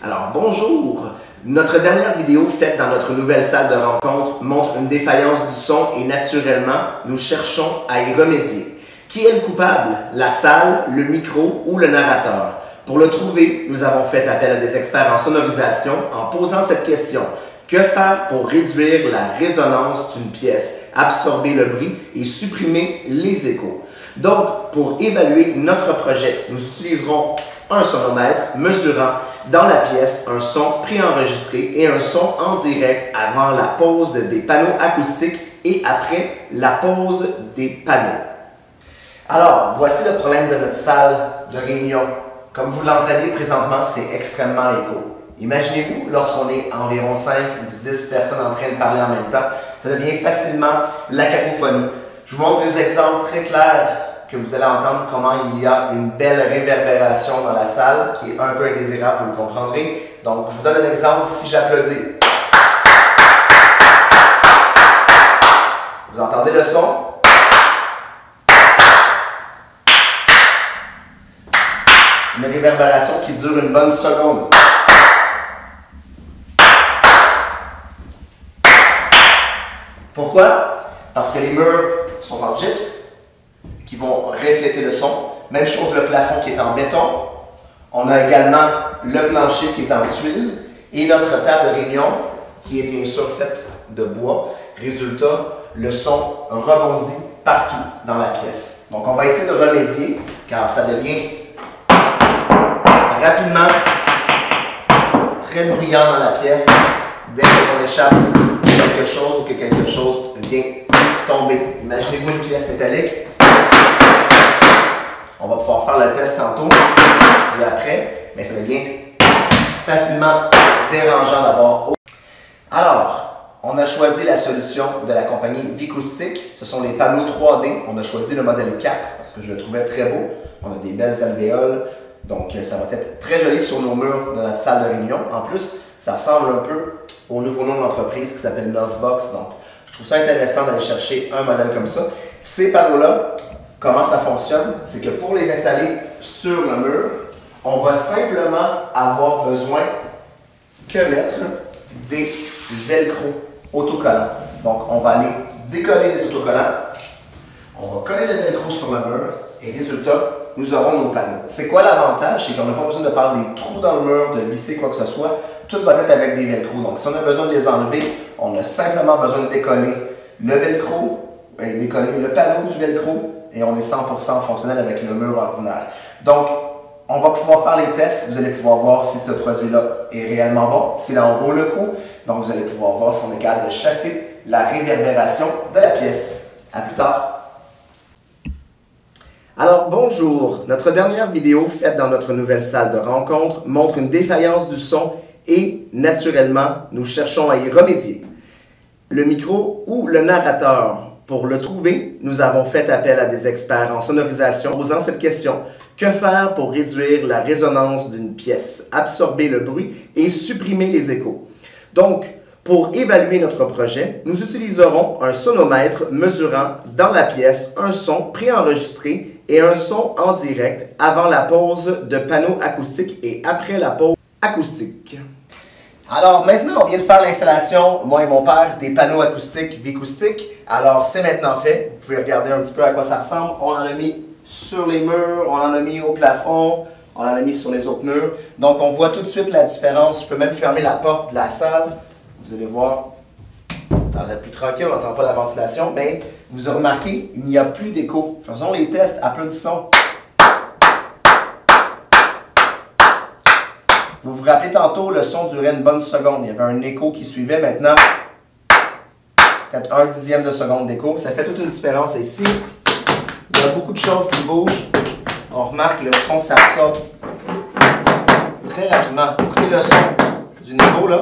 Alors bonjour! Notre dernière vidéo faite dans notre nouvelle salle de rencontre montre une défaillance du son et naturellement, nous cherchons à y remédier. Qui est le coupable? La salle, le micro ou le narrateur? Pour le trouver, nous avons fait appel à des experts en sonorisation en posant cette question. Que faire pour réduire la résonance d'une pièce, absorber le bruit et supprimer les échos? Donc, pour évaluer notre projet, nous utiliserons un sonomètre mesurant dans la pièce un son préenregistré et un son en direct avant la pose des panneaux acoustiques et après la pose des panneaux. Alors, voici le problème de notre salle de réunion. Comme vous l'entendez présentement, c'est extrêmement écho. Imaginez-vous, lorsqu'on est environ 5 ou 10 personnes en train de parler en même temps, ça devient facilement la cacophonie. Je vous montre des exemples très clairs que vous allez entendre comment il y a une belle réverbération dans la salle qui est un peu indésirable, vous le comprendrez. Donc, je vous donne un exemple si j'applaudis. Vous entendez le son? Une réverbération qui dure une bonne seconde. Pourquoi? Parce que les murs sont en gypse, qui vont refléter le son. Même chose le plafond qui est en béton. On a également le plancher qui est en tuile et notre table de réunion qui est bien sûr faite de bois. Résultat, le son rebondit partout dans la pièce. Donc on va essayer de remédier car ça devient rapidement très bruyant dans la pièce dès qu'on échappe quelque chose ou que quelque chose vient tomber. Imaginez-vous une pièce métallique. On va pouvoir faire le test tantôt, puis après, mais ça devient facilement dérangeant d'avoir. Alors, on a choisi la solution de la compagnie Vicoustic. Ce sont les panneaux 3D. On a choisi le modèle 4 parce que je le trouvais très beau. On a des belles alvéoles, donc ça va être très joli sur nos murs de notre salle de réunion. En plus, ça ressemble un peu au nouveau nom de l'entreprise qui s'appelle Novebox. Donc, je trouve ça intéressant d'aller chercher un modèle comme ça. Ces panneaux-là, comment ça fonctionne? C'est que pour les installer sur le mur, on va simplement avoir besoin que mettre des velcro autocollants. Donc, on va aller décoller les autocollants, on va coller le velcro sur le mur et résultat, nous aurons nos panneaux. C'est quoi l'avantage? C'est qu'on n'a pas besoin de faire des trous dans le mur, de visser quoi que ce soit. Tout va être avec des velcro. Donc, si on a besoin de les enlever, on a simplement besoin de décoller le velcro, et décoller le panneau du velcro et on est 100% fonctionnel avec le mur ordinaire. Donc, on va pouvoir faire les tests. Vous allez pouvoir voir si ce produit-là est réellement bon, s'il en vaut le coup. Donc, vous allez pouvoir voir si on est capable de chasser la réverbération de la pièce. À plus tard. Alors bonjour, notre dernière vidéo faite dans notre nouvelle salle de rencontre montre une défaillance du son et naturellement, nous cherchons à y remédier. Le micro ou le narrateur? Pour le trouver, nous avons fait appel à des experts en sonorisation posant cette question. Que faire pour réduire la résonance d'une pièce, absorber le bruit et supprimer les échos? Donc, pour évaluer notre projet, nous utiliserons un sonomètre mesurant dans la pièce un son préenregistré et un son en direct avant la pose de panneaux acoustiques et après la pose acoustique. Alors maintenant, on vient de faire l'installation, moi et mon père, des panneaux acoustiques Vicoustic. Alors c'est maintenant fait. Vous pouvez regarder un petit peu à quoi ça ressemble. On en a mis sur les murs, on en a mis au plafond, on en a mis sur les autres murs. Donc on voit tout de suite la différence. Je peux même fermer la porte de la salle. Vous allez voir, ça va être plus tranquille, on n'entend pas la ventilation, mais vous avez remarqué, il n'y a plus d'écho. Faisons les tests, applaudissons. Vous vous rappelez tantôt, le son durait une bonne seconde. Il y avait un écho qui suivait. Maintenant, peut-être 1/10 de seconde d'écho. Ça fait toute une différence ici. Il y a beaucoup de choses qui bougent. On remarque que le son s'absorbe très rapidement. Écoutez le son du niveau là.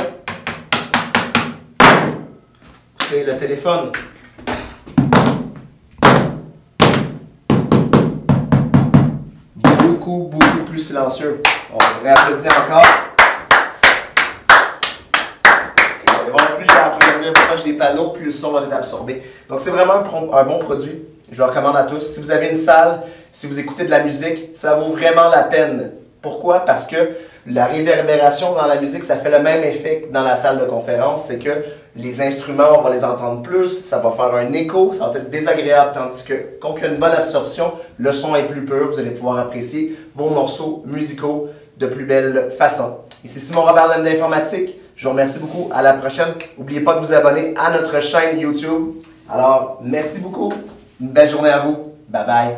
Écoutez le téléphone. Beaucoup plus silencieux. On devrait applaudir encore. Et plus je vais applaudir, plus proche des panneaux, plus le son va être absorbé. Donc c'est vraiment un bon produit. Je le recommande à tous. Si vous avez une salle, si vous écoutez de la musique, ça vaut vraiment la peine. Pourquoi? Parce que La réverbération dans la musique, ça fait le même effet que dans la salle de conférence, c'est que les instruments, on va les entendre plus, ça va faire un écho, ça va être désagréable, tandis que quand il y a une bonne absorption, le son est plus pur, vous allez pouvoir apprécier vos morceaux musicaux de plus belle façon. Ici Simon Robert d'Informatique, je vous remercie beaucoup, à la prochaine. N'oubliez pas de vous abonner à notre chaîne YouTube. Alors, merci beaucoup, une belle journée à vous, bye bye.